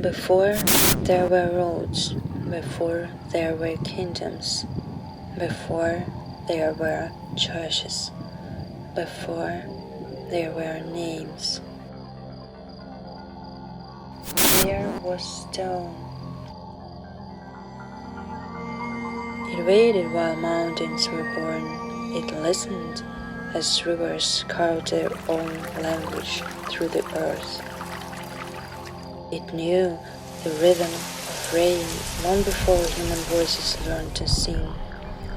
Before there were roads, before there were kingdoms, before there were churches, before there were names. There was stone. It waited while mountains were born. It listened as rivers carved their own language through the earth. It knew the rhythm of rain long before human voices learned to sing.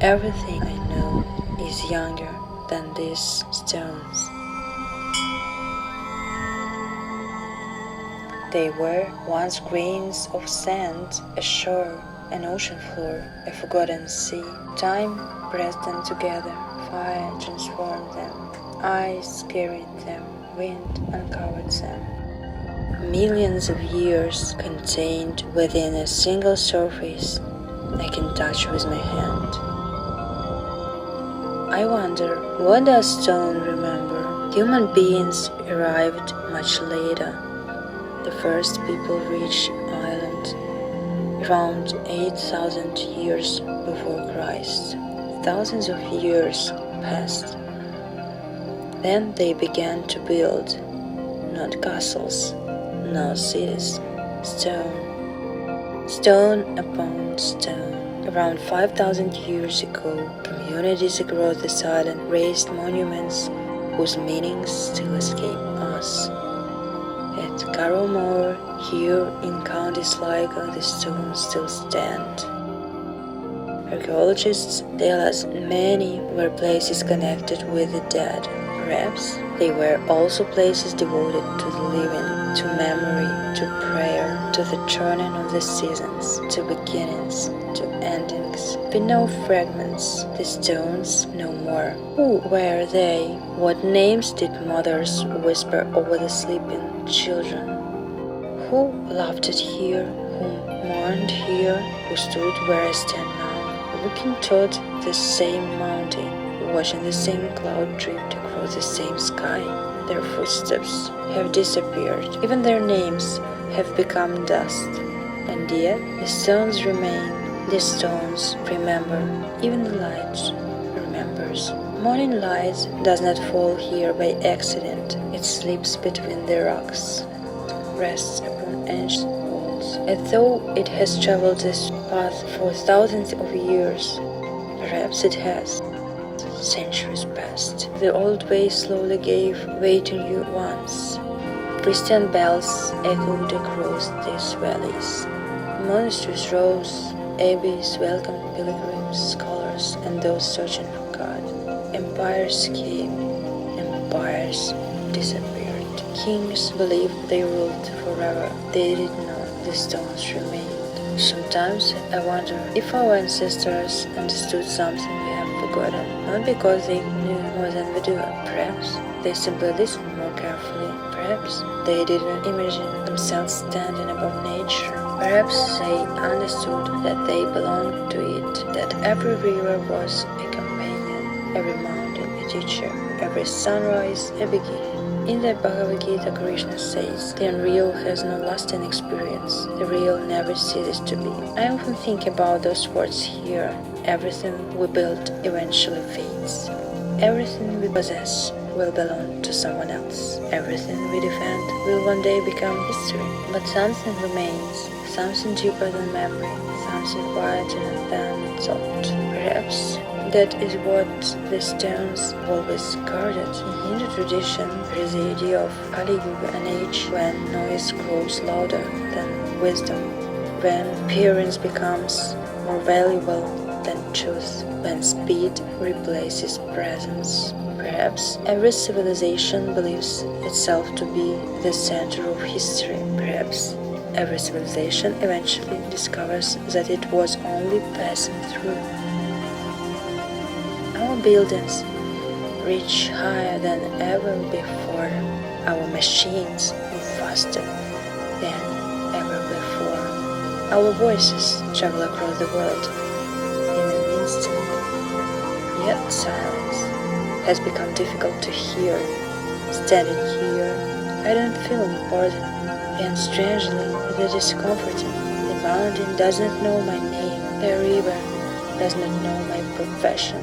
Everything I know is younger than these stones. They were once grains of sand, a shore, an ocean floor, a forgotten sea. Time pressed them together, fire transformed them, ice carried them, wind uncovered them. Millions of years contained within a single surface I can touch with my hand. I wonder, what does stone remember? Human beings arrived much later. The first people reached Ireland around 8,000 years before Christ. Thousands of years passed. Then they began to build, not castles, no cities, stone upon stone. Around 5,000 years ago, communities across this island raised monuments whose meanings still escape us. At Carrowmore, here in County Sligo, the stones still stand. Archaeologists tell us many were places connected with the dead. Perhaps they were also places devoted to the living, to memory, to prayer, to the turning of the seasons, to beginnings, to endings. We know fragments, the stones no more. Who were they? What names did mothers whisper over the sleeping children? Who laughed here? Who mourned here? Who stood where I stand now, looking toward the same mountain, watching the same cloud drift across the same sky? Their footsteps have disappeared, even their names have become dust. And yet the stones remain, the stones remember, even the light remembers. Morning light does not fall here by accident, it sleeps between the rocks, rests upon ancient walls, as though it has traveled this path for thousands of years. Perhaps it has. Centuries passed. The old way slowly gave way to new ones. Christian bells echoed across these valleys. Monasteries rose, abbeys welcomed pilgrims, scholars, and those searching for God. Empires came, empires disappeared. Kings believed they ruled forever. They did not. The stones remained. Sometimes I wonder if our ancestors understood something we have forgotten, not because they knew more than we do. Perhaps they simply listened more carefully. Perhaps they didn't imagine themselves standing above nature. Perhaps they understood that they belonged to it, that every river was a companion, every mountain a teacher, every sunrise a beginning. In the Bhagavad Gita, Krishna says, the unreal has no lasting experience, the real never ceases to be. I often think about those words here. Everything we build eventually fades. Everything we possess will belong to someone else. Everything we defend will one day become history. But something remains, something deeper than memory, something quieter than thought. Perhaps that is what the stones always guarded. In Hindu tradition, there is the idea of Kali Yuga, an age when noise grows louder than wisdom, when appearance becomes more valuable than truth, when speed replaces presence. Perhaps every civilization believes itself to be the center of history. Perhaps every civilization eventually discovers that it was only passing through. Our buildings reach higher than ever before. Our machines move faster than ever before. Our voices travel across the world in an instant. Yet silence has become difficult to hear. Standing here, I don't feel important, and strangely, that is comforting. The mountain does not know my name, the river does not know my profession.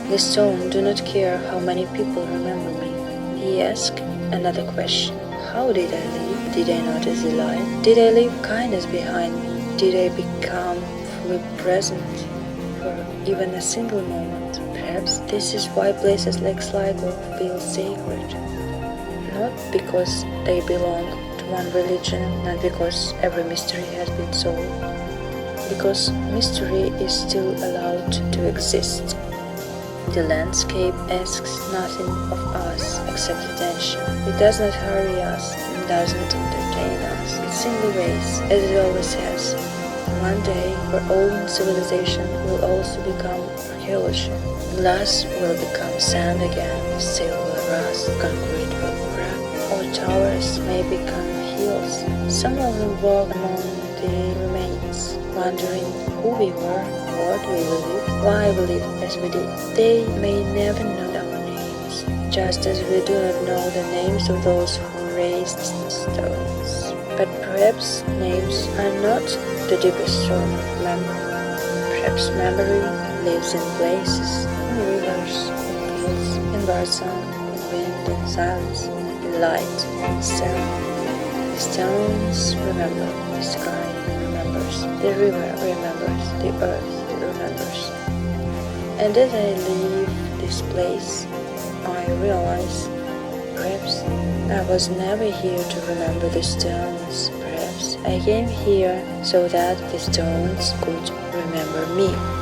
The stone do not care how many people remember me. He asked another question. How did I live? Did I notice the light? Did I leave kindness behind me? Did I become fully present for even a single moment? Perhaps this is why places like Sligo feel sacred. Not because they belong to one religion, not because every mystery has been solved, because mystery is still allowed to exist. The landscape asks nothing of us except attention. It does not hurry us and doesn't entertain us. It simply waits, as it always has. One day, our own civilization will also become archaeology. Glass will become sand again, steel will rust, concrete will crack, or towers may become hills. Someone will walk among the remains, wondering who we were, what we believed, why we lived as we did. They may never know our names, just as we do not know the names of those who raised stones. But perhaps names are not the deepest form of memory. Perhaps memory lives in places, in rivers, in fields, in birdsong, in wind, in silence, in light, in sound. The stones remember, the sky remembers, the river remembers, the earth remembers. And as I leave this place, I realize perhaps I was never here to remember the stones. Perhaps I came here so that the stones could remember me.